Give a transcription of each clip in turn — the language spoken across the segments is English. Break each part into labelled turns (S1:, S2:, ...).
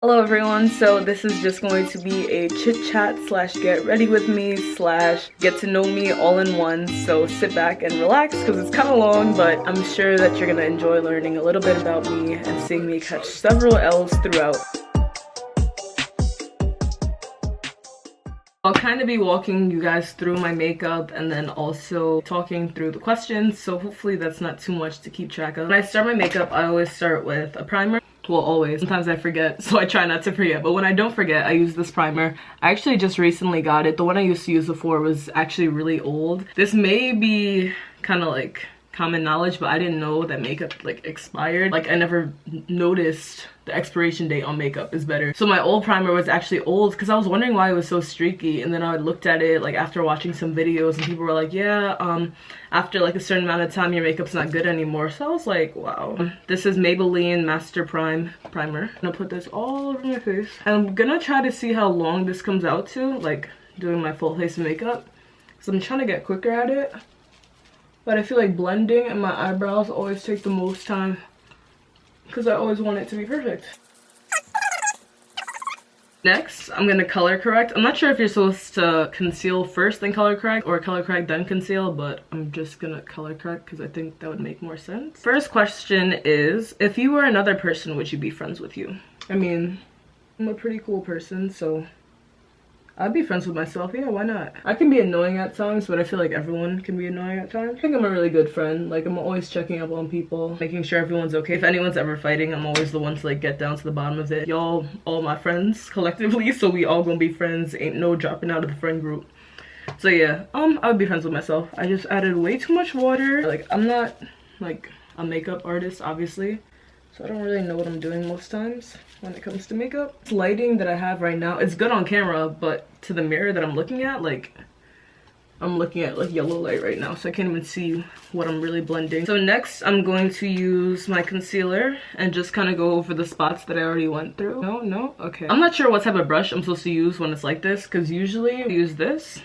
S1: Hello everyone, so this is just going to be a chit chat slash get ready with me slash get to know me all in one. So sit back and relax because it's kind of long, but I'm sure that you're gonna enjoy learning a little bit about me and seeing me catch several L's throughout. I'll kind of be walking you guys through my makeup and then also talking through the questions, so hopefully that's not too much to keep track of. When I start my makeup, I always start with a primer. Well, always. Sometimes I forget, so I try not to forget. But when I don't forget, I use this primer. I actually just recently got it. The one I used to use before was actually really old. This may be kind of like common knowledge, but I didn't know that makeup like expired. Like I never noticed the expiration date on makeup is better. So my old primer was actually old because I was wondering why it was so streaky, and then I looked at it like after watching some videos and people were like, yeah, after like a certain amount of time your makeup's not good anymore. So I was like, wow. This is Maybelline Master Prime primer. I'm gonna put this all over my face and I'm gonna try to see how long this comes out to, like doing my full face of makeup, because I'm trying to get quicker at it. But I feel like blending and my eyebrows always take the most time because I always want it to be perfect. Next, I'm gonna color correct. I'm not sure if you're supposed to conceal first then color correct or color correct then conceal, but I'm just gonna color correct because I think that would make more sense. First question is, if you were another person, would you be friends with you? I mean, I'm a pretty cool person, so I'd be friends with myself. Yeah, why not? I can be annoying at times, but I feel like everyone can be annoying at times. I think I'm a really good friend. Like, I'm always checking up on people, making sure everyone's okay. If anyone's ever fighting, I'm always the one to like get down to the bottom of it. Y'all, all my friends collectively, so we all gonna be friends. Ain't no dropping out of the friend group. So yeah, I would be friends with myself. I just added way too much water. Like, I'm not like a makeup artist, obviously, so I don't really know what I'm doing most times when it comes to makeup. This lighting that I have right now, it's good on camera, but to the mirror that I'm looking at, like, I'm looking at like yellow light right now, so I can't even see what I'm really blending. So next, I'm going to use my concealer and just kind of go over the spots that I already went through. No? Okay. I'm not sure what type of brush I'm supposed to use when it's like this, because usually I use this.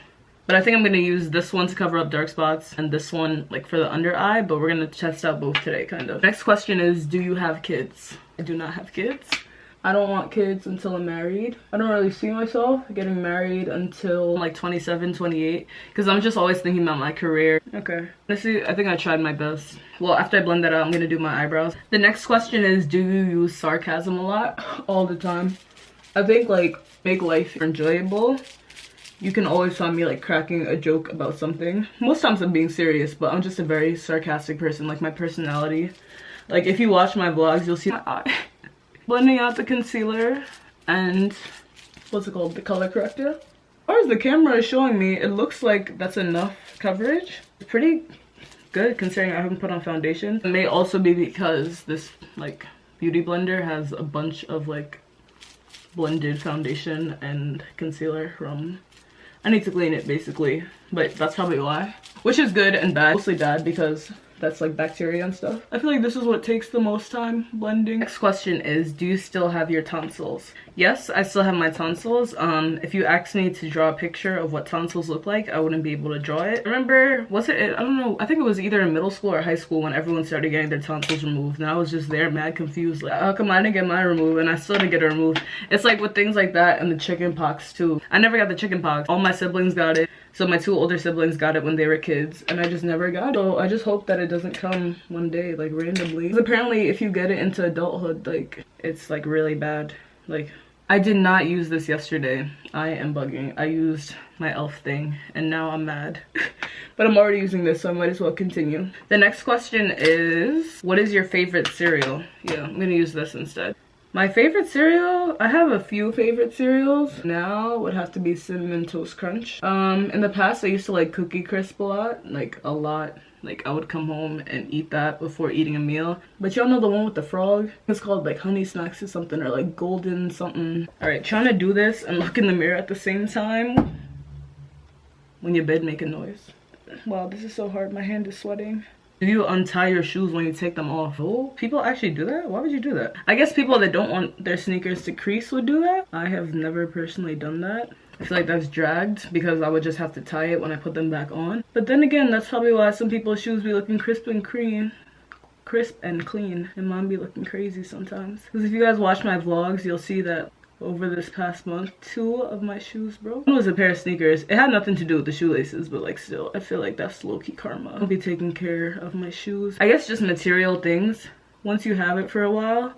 S1: But I think I'm going to use this one to cover up dark spots and this one like for the under eye, but we're going to test out both today, kind of. Next question is, do you have kids? I do not have kids. I don't want kids until I'm married. I don't really see myself getting married until like 27, 28, because I'm just always thinking about my career. Okay. Honestly, I think I tried my best. Well, after I blend that out, I'm going to do my eyebrows. The next question is, do you use sarcasm a lot? All the time. I think like make life enjoyable. You can always find me like cracking a joke about something. Most times I'm being serious, but I'm just a very sarcastic person, like my personality. Like if you watch my vlogs, you'll see my eye. Blending out the concealer and what's it called? The color corrector. As far as the camera is showing me, it looks like that's enough coverage. It's pretty good considering I haven't put on foundation. It may also be because this like beauty blender has a bunch of like blended foundation and concealer from, I need to clean it basically, but that's probably why. Which is good and bad. Mostly bad because that's like bacteria and stuff. I feel like this is what takes the most time blending. Next question is, do you still have your tonsils? Yes, I still have my tonsils. If you asked me to draw a picture of what tonsils look like, I wouldn't be able to draw it. Remember, was it, I don't know, I think it was either in middle school or high school when everyone started getting their tonsils removed, and I was just there mad confused, like, how come I didn't get mine removed and I still didn't get it removed? It's like with things like that and the chicken pox too. I never got the chicken pox. All my siblings got it. So my two older siblings got it when they were kids, and I just never got it. So I just hope that it doesn't come one day, like randomly. Because apparently if you get it into adulthood, like it's like really bad. Like, I did not use this yesterday. I am bugging. I used my elf thing and now I'm mad. But I'm already using this, so I might as well continue. The next question is, what is your favorite cereal? Yeah, I'm gonna use this instead. My favorite cereal? I have a few favorite cereals. Now would have to be Cinnamon Toast Crunch. In the past I used to like Cookie Crisp a lot. Like a lot. Like I would come home and eat that before eating a meal. But y'all know the one with the frog? It's called like Honey Smacks or something, or like Golden something. Alright, trying to do this and look in the mirror at the same time. When your bed make a noise. Wow, this is so hard. My hand is sweating. Do you untie your shoes when you take them off? Oh, people actually do that? Why would you do that? I guess people that don't want their sneakers to crease would do that. I have never personally done that. I feel like that's dragged because I would just have to tie it when I put them back on. But then again, that's probably why some people's shoes be looking crisp and clean. crisp and clean, and mine be looking crazy sometimes. Because if you guys watch my vlogs, you'll see that over this past month, 2 of my shoes broke. One was a pair of sneakers. It had nothing to do with the shoelaces, but like still, I feel like that's low-key karma. I'll be taking care of my shoes. I guess just material things. Once you have it for a while,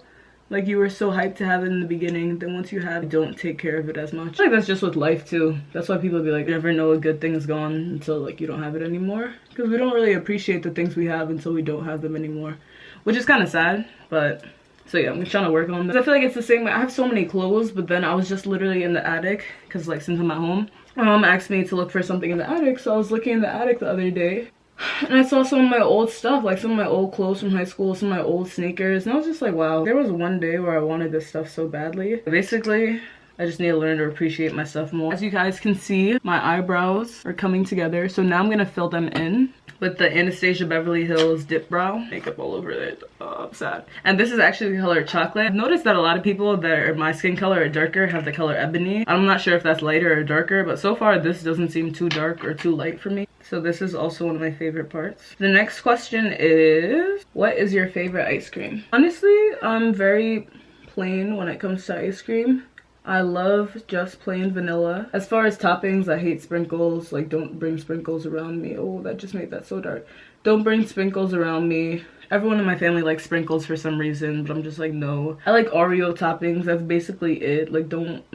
S1: like you were so hyped to have it in the beginning, then once you have it, don't take care of it as much. I feel like that's just with life too. That's why people be like, you never know a good thing is gone until like you don't have it anymore. Because we don't really appreciate the things we have until we don't have them anymore. Which is kind of sad, but... So yeah, I'm trying to work on that. I feel like it's the same way. I have so many clothes, but then I was just literally in the attic because like since I'm at home, my mom asked me to look for something in the attic. So I was looking in the attic the other day and I saw some of my old stuff, like some of my old clothes from high school, some of my old sneakers. And I was just like, wow, there was one day where I wanted this stuff so badly. Basically, I just need to learn to appreciate my stuff more. As you guys can see, my eyebrows are coming together. So now I'm gonna fill them in with the Anastasia Beverly Hills Dip Brow. Makeup all over it. Oh, I'm sad. And this is actually the color chocolate. I've noticed that a lot of people that are my skin color or darker have the color ebony. I'm not sure if that's lighter or darker, but so far this doesn't seem too dark or too light for me. So this is also one of my favorite parts. The next question is, what is your favorite ice cream? Honestly, I'm very plain when it comes to ice cream. I love just plain vanilla. As far as toppings, I hate sprinkles. Like, don't bring sprinkles around me. Oh, that just made that so dark. Don't bring sprinkles around me. Everyone in my family likes sprinkles for some reason, but I'm just like, no. I like Oreo toppings. That's basically it. Like, I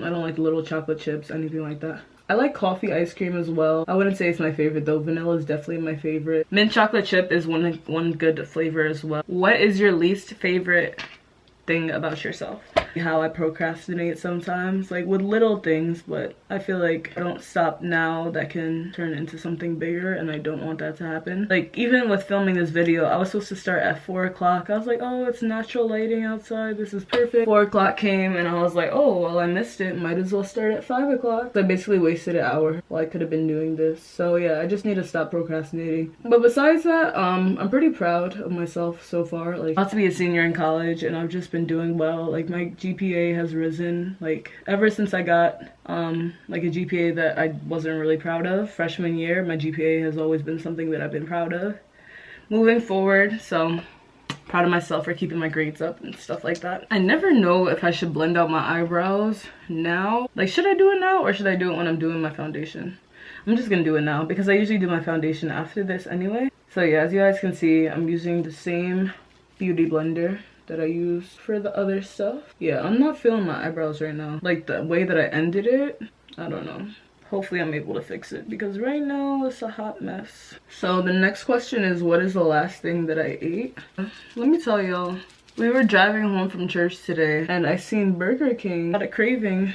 S1: don't like little chocolate chips, anything like that. I like coffee ice cream as well. I wouldn't say it's my favorite though. Vanilla is definitely my favorite. Mint chocolate chip is one good flavor as well. What is your least favorite thing about yourself? How I procrastinate sometimes, like with little things, but I feel like I don't stop now, that can turn into something bigger, and I don't want that to happen. Like even with filming this video, I was supposed to start at 4 o'clock. I was like, oh, it's natural lighting outside, this is perfect. 4 o'clock came and I was like, oh well, I missed it, might as well start at 5 o'clock. So I basically wasted an hour while I could have been doing this. So yeah, I just need to stop procrastinating. But besides that, I'm pretty proud of myself so far. Like, about to be a senior in college and I've just been doing well. Like my GPA has risen, like ever since I got like a GPA that I wasn't really proud of freshman year. My GPA has always been something that I've been proud of moving forward, so proud of myself for keeping my grades up and stuff like that. I never know if I should blend out my eyebrows now. Like, should I do it now or should I do it when I'm doing my foundation? I'm just gonna do it now because I usually do my foundation after this anyway. So yeah, as you guys can see, I'm using the same beauty blender that I use for the other stuff. Yeah, I'm not feeling my eyebrows right now. Like the way that I ended it, I don't know. Hopefully I'm able to fix it because right now it's a hot mess. So the next question is, what is the last thing that I ate? Let me tell y'all, we were driving home from church today and I seen Burger King. I had a craving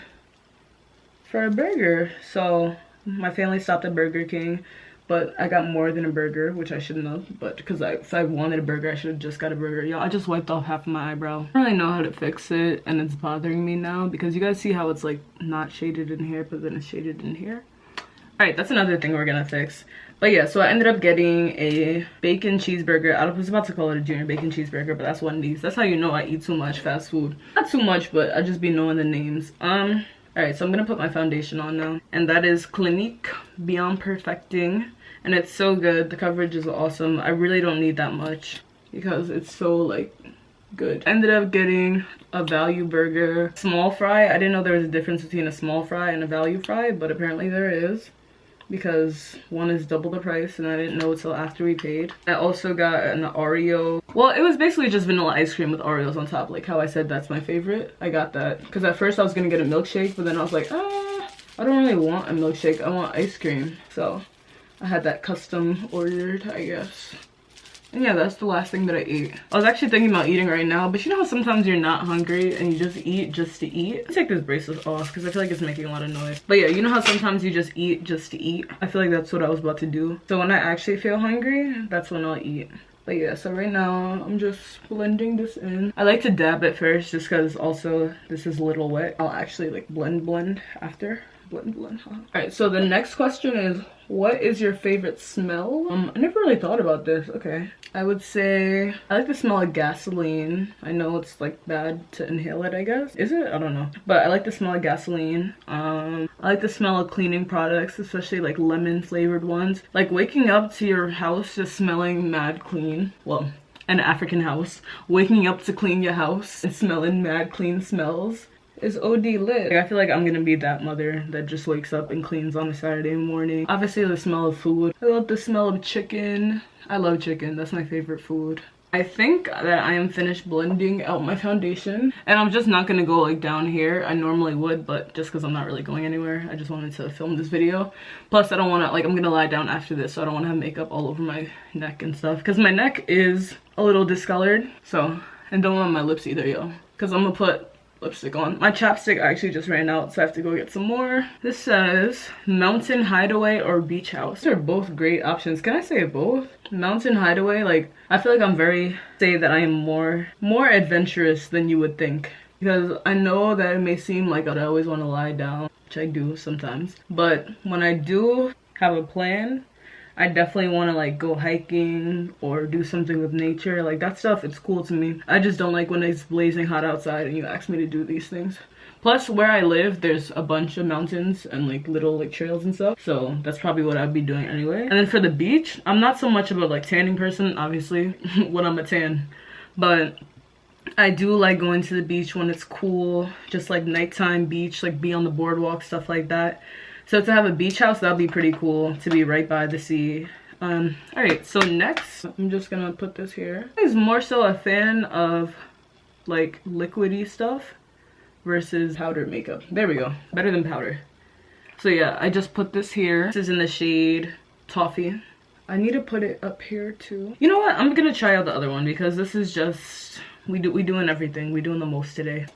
S1: for a burger. So my family stopped at Burger King, but I got more than a burger, which I shouldn't have. But because if I wanted a burger, I should have just got a burger. Y'all, I just wiped off half of my eyebrow. I don't really know how to fix it, and it's bothering me now because you guys see how it's like not shaded in here, but then it's shaded in here. All right, that's another thing we're gonna fix. But yeah, so I ended up getting a bacon cheeseburger. I was about to call it a junior bacon cheeseburger, but that's Wendy's. That's how you know I eat too much fast food. Not too much, but I just be knowing the names. All right, so I'm gonna put my foundation on now, and that is Clinique Beyond Perfecting, and it's so good. The coverage is awesome. I really don't need that much because it's so like good. Ended up getting a value burger, small fry. I didn't know there was a difference between a small fry and a value fry, but apparently there is, because one is double the price and I didn't know until after we paid. I also got an Oreo. Well, it was basically just vanilla ice cream with Oreos on top, like how I said that's my favorite. I got that because at first I was gonna get a milkshake, but then I was like, I don't really want a milkshake, I want ice cream. So I had that custom ordered, I guess. And yeah, that's the last thing that I ate. I was actually thinking about eating right now, but you know how sometimes you're not hungry and you just eat just to eat? Let's take this bracelet off because I feel like it's making a lot of noise. But yeah, you know how sometimes you just eat just to eat? I feel like that's what I was about to do. So when I actually feel hungry, that's when I'll eat. But yeah, so right now I'm just blending this in. I like to dab it first just because also this is a little wet. I'll actually like blend after. Blend, huh? Alright, so the next question is, what is your favorite smell? I never really thought about this. Okay, I would say I like the smell of gasoline. I know it's like bad to inhale it, I guess. Is it? I don't know, but I like the smell of gasoline. I like the smell of cleaning products, especially like lemon flavored ones. Like waking up to your house just smelling mad clean. Well, an African house. Waking up to clean your house and smelling mad clean smells is OD lit. Like, I feel like I'm gonna be that mother that just wakes up and cleans on a Saturday morning. Obviously the smell of food. I love the smell of chicken. I love chicken. That's my favorite food. I think that I am finished blending out my foundation, and I'm just not gonna go like down here. I normally would, but just because I'm not really going anywhere, I just wanted to film this video. Plus I don't want to, like, I'm gonna lie down after this, so I don't want to have makeup all over my neck and stuff, because my neck is a little discolored. So, and don't want my lips either, yo, because I'm gonna put lipstick on. My chapstick actually just ran out, so I have to go get some more. This says Mountain Hideaway or Beach House. They're both great options. Can I say both? Mountain Hideaway, like, I feel like I'm say that I am more adventurous than you would think, because I know that it may seem like I always want to lie down, which I do sometimes, but when I do have a plan, I definitely want to like go hiking or do something with nature. Like, that stuff, it's cool to me. I just don't like when it's blazing hot outside and you ask me to do these things. Plus, where I live, there's a bunch of mountains and like little like trails and stuff, so that's probably what I'd be doing anyway. And then for the beach, I'm not so much of a like tanning person, obviously, when I'm a tan, but I do like going to the beach when it's cool, just like nighttime beach, like be on the boardwalk, stuff like that. So to have a beach house, that'd be pretty cool, to be right by the sea. All right, so next, I'm just gonna put this here. I'm more so a fan of like liquidy stuff versus powder makeup. There we go, better than powder. So yeah, I just put this here. This is in the shade Toffee. I need to put it up here too. You know what, I'm gonna try out the other one because this is just, we doing everything. We doing the most today.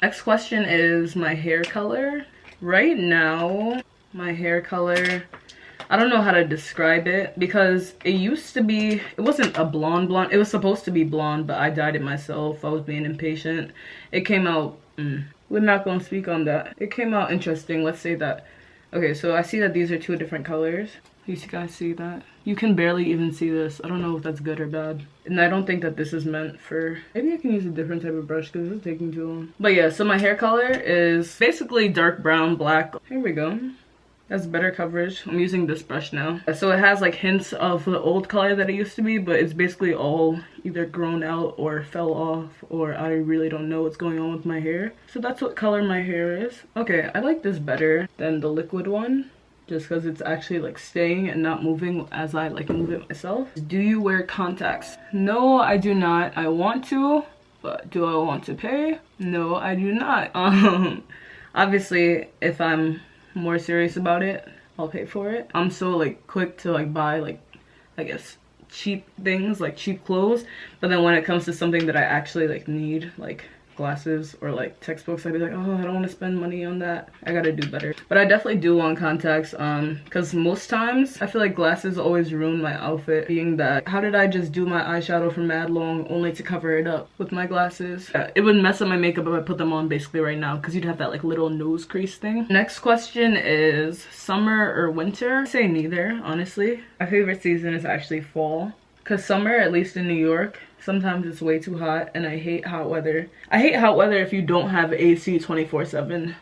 S1: Next question is my hair color. Right now, my hair color, I don't know how to describe it because it used to be, it wasn't a blonde, it was supposed to be blonde, but I dyed it myself. I was being impatient. It came out, we're not going to speak on that. It came out interesting, let's say that. Okay, so I see that these are two different colors. You guys see that? You can barely even see this. I don't know if that's good or bad. And I don't think that this is meant for, maybe I can use a different type of brush because it's taking too long. But yeah, so my hair color is basically dark brown, black. Here we go. That's better coverage. I'm using this brush now. So it has like hints of the old color that it used to be, but it's basically all either grown out or fell off, or I really don't know what's going on with my hair. So that's what color my hair is. Okay, I like this better than the liquid one, just because it's actually like staying and not moving as I like move it myself. Do you wear contacts? No, I do not. I want to, but do I want to pay? No, I do not. Obviously, if I'm more serious about it, I'll pay for it. I'm so like quick to like buy like, I guess, cheap things, like cheap clothes, but then when it comes to something that I actually like need, like glasses or like textbooks, I'd be like, oh, I don't want to spend money on that. I gotta do better. But I definitely do want contacts, because most times I feel like glasses always ruin my outfit, being that how did I just do my eyeshadow for mad long only to cover it up with my glasses? Yeah, it would mess up my makeup if I put them on basically right now, because you'd have that like little nose crease thing. Next question is summer or winter? I say neither, honestly. My favorite season is actually fall, because summer, at least in New York, sometimes it's way too hot, and I hate hot weather. I hate hot weather if you don't have AC 24/7.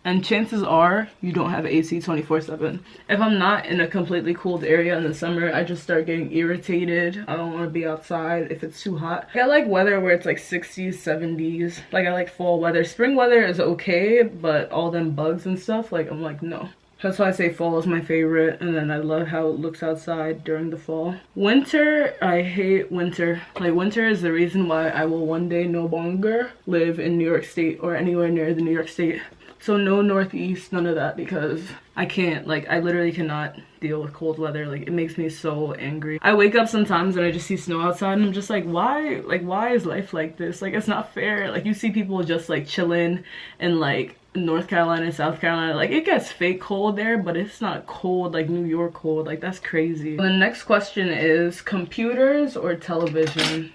S1: And chances are you don't have AC 24/7. If I'm not in a completely cooled area in the summer, I just start getting irritated. I don't want to be outside if it's too hot. I like weather where it's like 60s, 70s. Like, I like fall weather. Spring weather is okay, but all them bugs and stuff, like, I'm like, no. That's why I say fall is my favorite, and then I love how it looks outside during the fall. Winter, I hate winter. Like, winter is the reason why I will one day no longer live in New York State or anywhere near the New York State. So no Northeast, none of that, because I can't, like, I literally cannot deal with cold weather. Like, it makes me so angry. I wake up sometimes and I just see snow outside and I'm just like, why is life like this? Like, it's not fair. Like, you see people just like chilling and like North Carolina, South Carolina, like it gets fake cold there, but it's not cold like New York cold. Like, that's crazy. The next question is computers or television?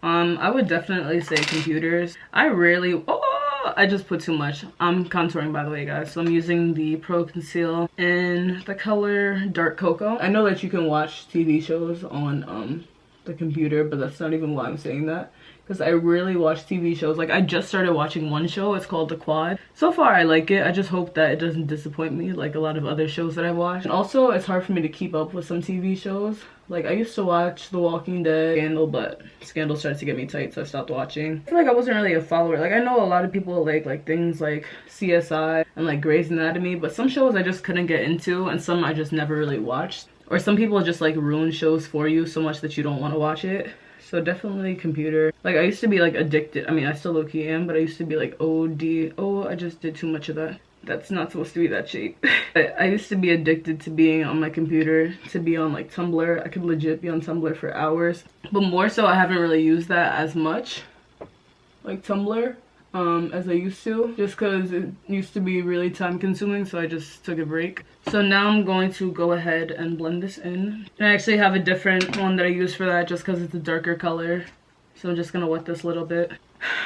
S1: I would definitely say computers. I just put too much. I'm contouring, by the way, guys, so I'm using the Pro Conceal in the color Dark Cocoa. I know that you can watch TV shows on the computer, but that's not even why I'm saying that. because I really watch TV shows. Like I just started watching one show, it's called The Quad. So far I like it. I just hope that it doesn't disappoint me like a lot of other shows that I watch. And also it's hard for me to keep up with some TV shows. Like I used to watch The Walking Dead, Scandal, but Scandal started to get me tight, so I stopped watching. I feel like I wasn't really a follower. Like I know a lot of people like things like CSI and like Grey's Anatomy, but some shows I just couldn't get into, and some I just never really watched. Or some people just like ruin shows for you so much that you don't want to watch it. So definitely computer. Like I used to be like addicted. I mean I still low-key am, but I used to be like OD. Oh, I just did too much of that. That's not supposed to be that cheap. I used to be addicted to being on my computer, to be on like Tumblr. I could legit be on Tumblr for hours. But more so I haven't really used that as much, like Tumblr, as I used to. Just because it used to be really time consuming, so I just took a break. So now I'm going to go ahead and blend this in. And I actually have a different one that I use for that just because it's a darker color. So I'm just gonna wet this a little bit.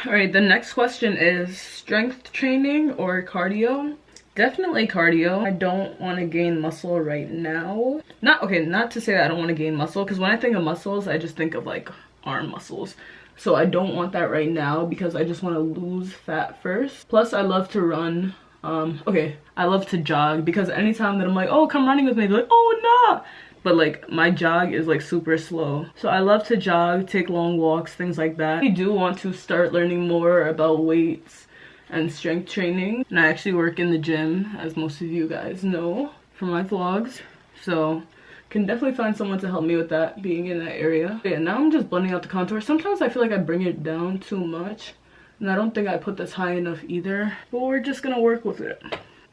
S1: Alright, the next question is strength training or cardio? Definitely cardio. I don't want to gain muscle right now. Not to say that I don't want to gain muscle, because when I think of muscles, I just think of like arm muscles. So I don't want that right now because I just want to lose fat first. Plus I love to run. I love to jog, because anytime that I'm like, oh, come running with me, they're like, oh, nah. But like my jog is like super slow. So I love to jog, take long walks, things like that. I do want to start learning more about weights and strength training. And I actually work in the gym, as most of you guys know from my vlogs. So can definitely find someone to help me with that, being in that area. Yeah, now I'm just blending out the contour. Sometimes I feel like I bring it down too much, and I don't think I put this high enough either. But we're just gonna work with it.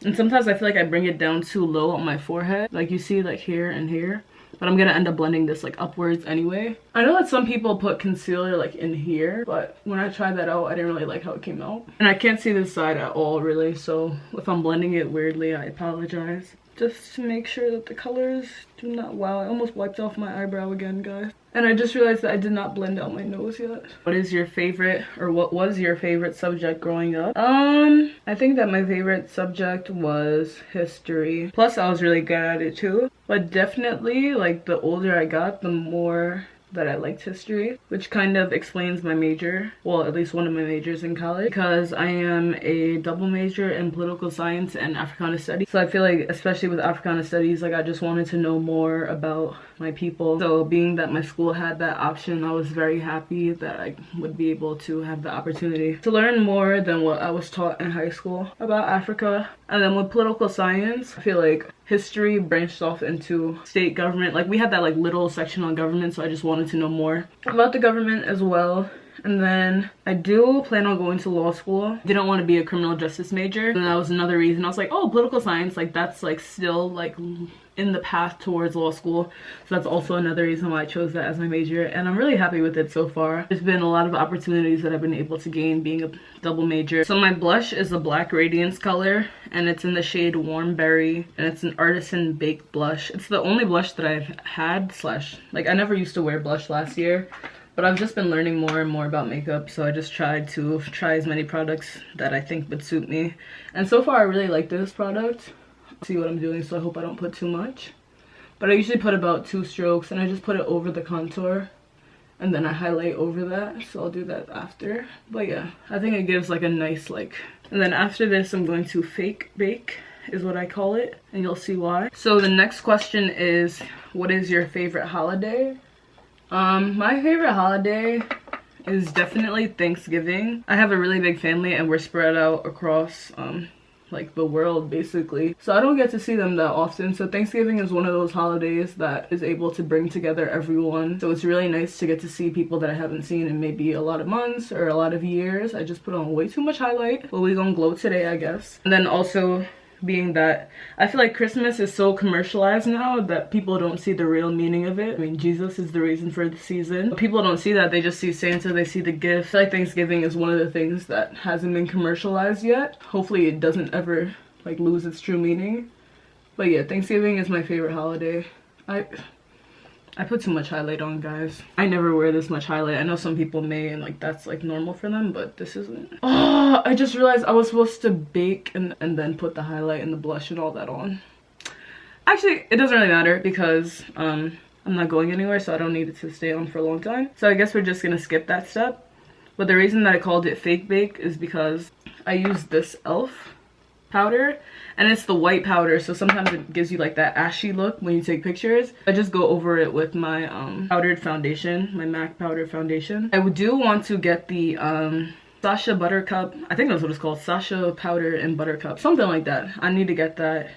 S1: And sometimes I feel like I bring it down too low on my forehead, like you see like here and here. But I'm gonna end up blending this like upwards anyway. I know that some people put concealer like in here, but when I tried that out, I didn't really like how it came out. And I can't see this side at all really, so if I'm blending it weirdly, I apologize. Just to make sure that the colors do not, wow, I almost wiped off my eyebrow again, guys. And I just realized that I did not blend out my nose yet. What is your favorite, or what was your favorite subject growing up? I think that my favorite subject was history. Plus I was really good at it too. But definitely, like, the older I got, the more that I liked history, which kind of explains my major, well, at least one of my majors in college, because I am a double major in political science and Africana studies. So I feel like, especially with Africana studies, like I just wanted to know more about my people. So being that my school had that option, I was very happy that I would be able to have the opportunity to learn more than what I was taught in high school about Africa. And then with political science, I feel like history branched off into state government. Like we had that like little section on government, so I just wanted to know more about the government as well. And then I do plan on going to law school. Didn't want to be a criminal justice major, and that was another reason. I was like, oh, political science, like that's like still like in the path towards law school. So that's also another reason why I chose that as my major, and I'm really happy with it so far. There's been a lot of opportunities that I've been able to gain being a double major. So my blush is a Black Radiance color, and it's in the shade Warm Berry, and it's an artisan baked blush. It's the only blush that I've had, like I never used to wear blush last year, but I've just been learning more and more about makeup, so I just tried to try as many products that I think would suit me. And so far I really like this product. See what I'm doing, so I hope I don't put too much. But I usually put about 2 strokes, and I just put it over the contour, and then I highlight over that, so I'll do that after. But yeah, I think it gives like a nice like. And then after this I'm going to fake bake, is what I call it, and you'll see why. So the next question is, what is your favorite holiday? My favorite holiday is definitely Thanksgiving. I have a really big family and we're spread out across like the world basically, so I don't get to see them that often. So Thanksgiving is one of those holidays that is able to bring together everyone, so it's really nice to get to see people that I haven't seen in maybe a lot of months or a lot of years. I just put on way too much highlight, but we gonna glow today, I guess. And then also being that I feel like Christmas is so commercialized now that people don't see the real meaning of it. I mean, Jesus is the reason for the season. But people don't see that, they just see Santa, they see the gift. I feel like Thanksgiving is one of the things that hasn't been commercialized yet. Hopefully it doesn't ever like lose its true meaning. But yeah, Thanksgiving is my favorite holiday. I put too much highlight on, guys. I never wear this much highlight. I know some people may, and like that's like normal for them, but this isn't. Oh, I just realized I was supposed to bake and then put the highlight and the blush and all that on. Actually, it doesn't really matter because I'm not going anywhere, so I don't need it to stay on for a long time. So I guess we're just gonna skip that step. But the reason that I called it fake bake is because I used this e.l.f. powder, and it's the white powder, so sometimes it gives you like that ashy look when you take pictures. I just go over it with my powdered foundation, my MAC powder foundation. I do want to get the Sasha Buttercup, I think that's what it's called, Sasha powder and buttercup, something like that. I need to get that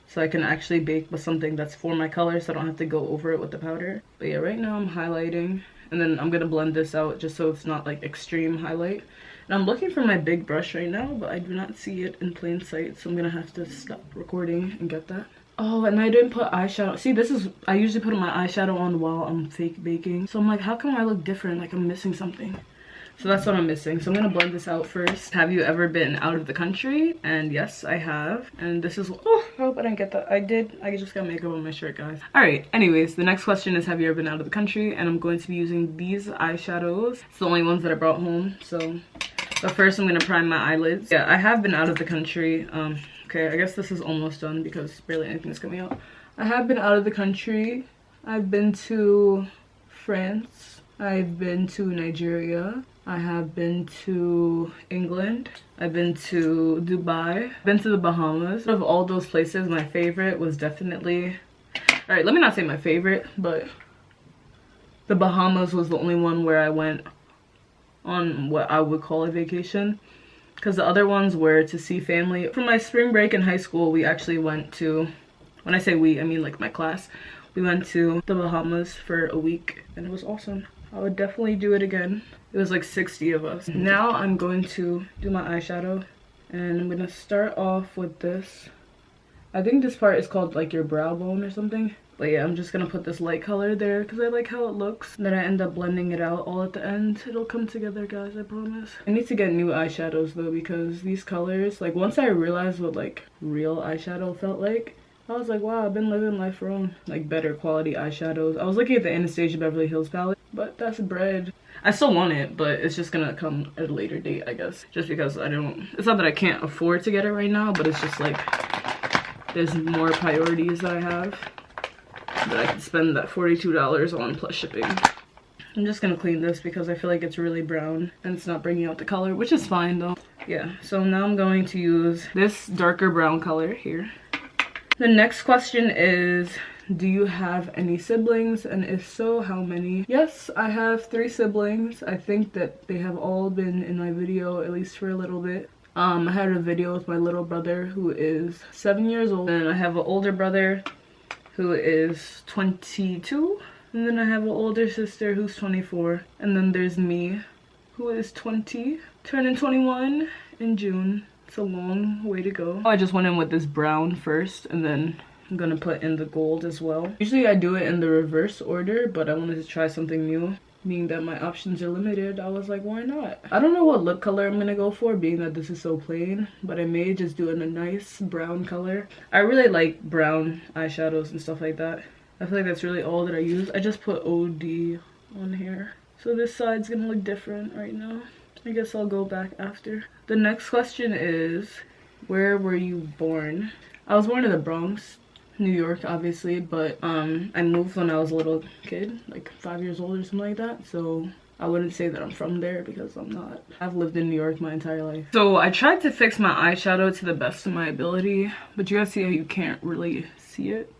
S1: so I can actually bake with something that's for my color, so I don't have to go over it with the powder. But yeah, right now I'm highlighting, and then I'm gonna blend this out just so it's not like extreme highlight. And I'm looking for my big brush right now, but I do not see it in plain sight, so I'm gonna have to stop recording and get that. Oh, and I didn't put eyeshadow. See, this is, I usually put my eyeshadow on while I'm fake baking. So I'm like, how come I look different? Like I'm missing something. So that's what I'm missing. So I'm gonna blend this out first. Have you ever been out of the country? And yes, I have. And this is, oh, I hope I didn't get that. I did. I just got makeup on my shirt, guys. All right, anyways, the next question is, have you ever been out of the country? And I'm going to be using these eyeshadows. It's the only ones that I brought home, so. But first I'm gonna prime my eyelids. Yeah, I have been out of the country. Okay, I guess this is almost done because barely anything's coming out. I have been out of the country. I've been to France. I've been to Nigeria. I have been to England. I've been to Dubai. I've been to the Bahamas. Out of all those places, my favorite was definitely, all right, let me not say my favorite, but the Bahamas was the only one where I went on what I would call a vacation, because the other ones were to see family. For my spring break in high school, we actually went to, when I say we, I mean like my class, we went to the Bahamas for a week, and it was awesome. I would definitely do it again. It was like 60 of us. Now I'm going to do my eyeshadow, and I'm gonna start off with this. I think this part is called like your brow bone or something. But yeah, I'm just gonna put this light color there because I like how it looks. And then I end up blending it out all at the end. It'll come together, guys, I promise. I need to get new eyeshadows though, because these colors, like once I realized what like real eyeshadow felt like, I was like, wow, I've been living life wrong. Like better quality eyeshadows. I was looking at the Anastasia Beverly Hills palette, but that's bread. I still want it, but it's just gonna come at a later date, I guess. Just because I don't, it's not that I can't afford to get it right now, but it's just like, there's more priorities that I have that I could spend that $42 on plus shipping. I'm just gonna clean this because I feel like it's really brown and it's not bringing out the color, which is fine though. Yeah, so now I'm going to use this darker brown color here. The next question is, do you have any siblings, and if so, how many? Yes, I have 3 siblings. I think that they have all been in my video at least for a little bit. I had a video with my little brother who is 7 years old, and I have an older brother who is 22, and then I have an older sister who's 24, and then there's me who is 20, turning 21 in June. It's a long way to go. I just went in with this brown first, and then I'm gonna put in the gold as well. Usually I do it in the reverse order, but I wanted to try something new. Being that my options are limited, I was like, why not? I don't know what lip color I'm gonna go for, being that this is so plain, but I may just do it in a nice brown color. I really like brown eyeshadows and stuff like that. I feel like that's really all that I use. I just put OD on here. So this side's gonna look different right now. I guess I'll go back after. The next question is, where were you born? I was born in the Bronx, New York, obviously, but I moved when I was a little kid, like 5 years old or something like that, so I wouldn't say that I'm from there because I'm not. I've lived in New York my entire life. So I tried to fix my eyeshadow to the best of my ability, but you guys see how you can't really see it.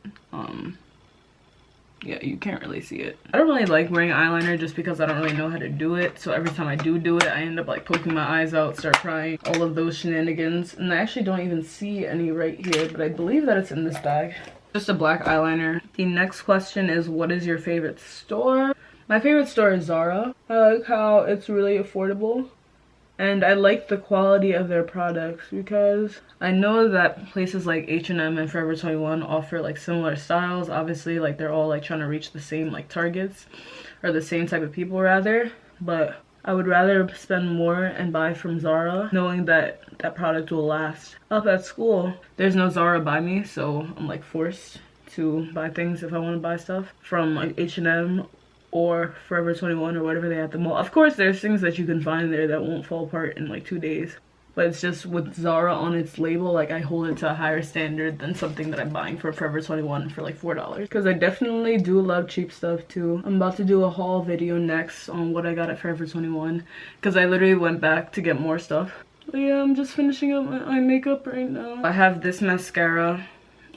S1: Yeah, you can't really see it. I don't really like wearing eyeliner just because I don't really know how to do it. So every time I do it, I end up like poking my eyes out, start crying, all of those shenanigans. And I actually don't even see any right here, but I believe that it's in this bag. Just a black eyeliner. The next question is, what is your favorite store? My favorite store is Zara. I like how it's really affordable. And I like the quality of their products because I know that places like H&M and Forever 21 offer like similar styles. Obviously, like they're all like trying to reach the same like targets, or the same type of people rather. But I would rather spend more and buy from Zara knowing that that product will last. Up at school, there's no Zara by me, so I'm like forced to buy things if I want to buy stuff from like H&M or Forever 21 or whatever they have at the mall. Of course, there's things that you can find there that won't fall apart in like 2 days. but it's just with Zara on its label, like I hold it to a higher standard than something that I'm buying for Forever 21 for like $4. Because I definitely do love cheap stuff too. I'm about to do a haul video next on what I got at Forever 21 because I literally went back to get more stuff. But yeah, I'm just finishing up my makeup right now. I have this mascara.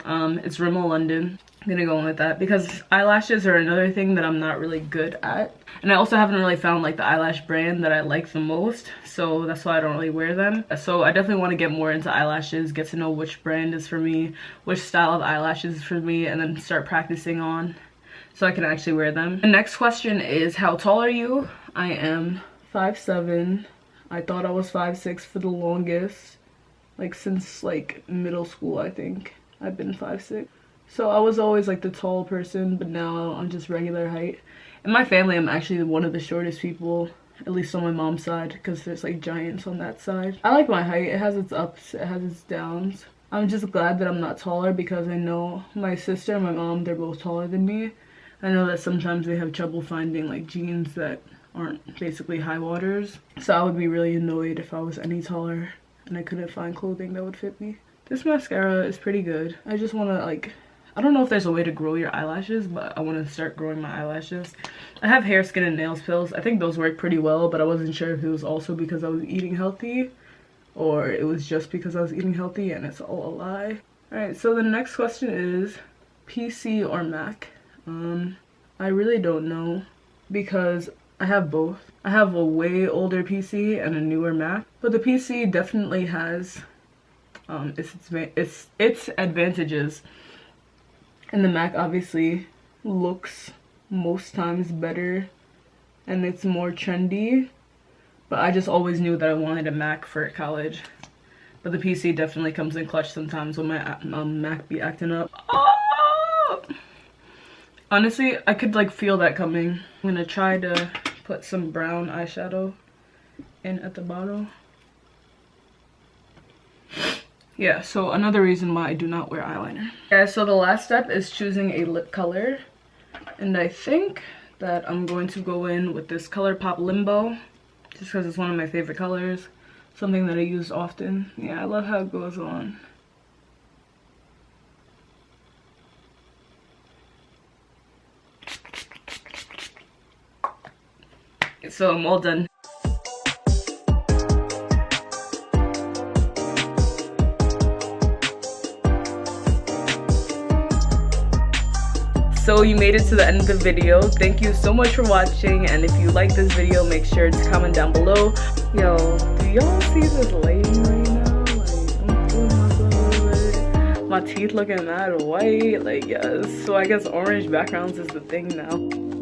S1: It's Rimmel London. I'm gonna go in with that because eyelashes are another thing that I'm not really good at, and I also haven't really found like the eyelash brand that I like the most, so that's why I don't really wear them. So I definitely want to get more into eyelashes, get to know which brand is for me, which style of eyelashes is for me, and then start practicing on so I can actually wear them. The next question is, how tall are you? I am 5'7". I thought I was 5'6" for the longest, like since like middle school. I think I've been 5'6". So I was always like the tall person, but now I'm just regular height. In my family, I'm actually one of the shortest people, at least on my mom's side, because there's like giants on that side. I like my height. It has its ups, it has its downs. I'm just glad that I'm not taller because I know my sister and my mom, they're both taller than me. I know that sometimes they have trouble finding like jeans that aren't basically high waters. So I would be really annoyed if I was any taller and I couldn't find clothing that would fit me. This mascara is pretty good. I just want to like, I don't know if there's a way to grow your eyelashes, but I want to start growing my eyelashes. I have hair, skin, and nails pills. I think those work pretty well, but I wasn't sure if it was also because I was eating healthy or it was just because I was eating healthy and it's all a lie. Alright, so the next question is PC or Mac? I really don't know because I have both. I have a way older PC and a newer Mac, but the PC definitely has its advantages. And the Mac obviously looks most times better and it's more trendy, but I just always knew that I wanted a Mac for college. But the PC definitely comes in clutch sometimes when my Mac be acting up. Oh! Honestly, I could like feel that coming. I'm gonna try to put some brown eyeshadow in at the bottom. Yeah, so another reason why I do not wear eyeliner. Yeah, so the last step is choosing a lip color. And I think that I'm going to go in with this ColourPop Limbo. Just because it's one of my favorite colors. Something that I use often. Yeah, I love how it goes on. So I'm all done. So you made it to the end of the video. Thank you so much for watching, and if you like this video, make sure to comment down below. Yo, do y'all see this lighting right now? Like, I'm feeling myself a little bit. My teeth looking mad white. Like, yes. So I guess orange backgrounds is the thing now.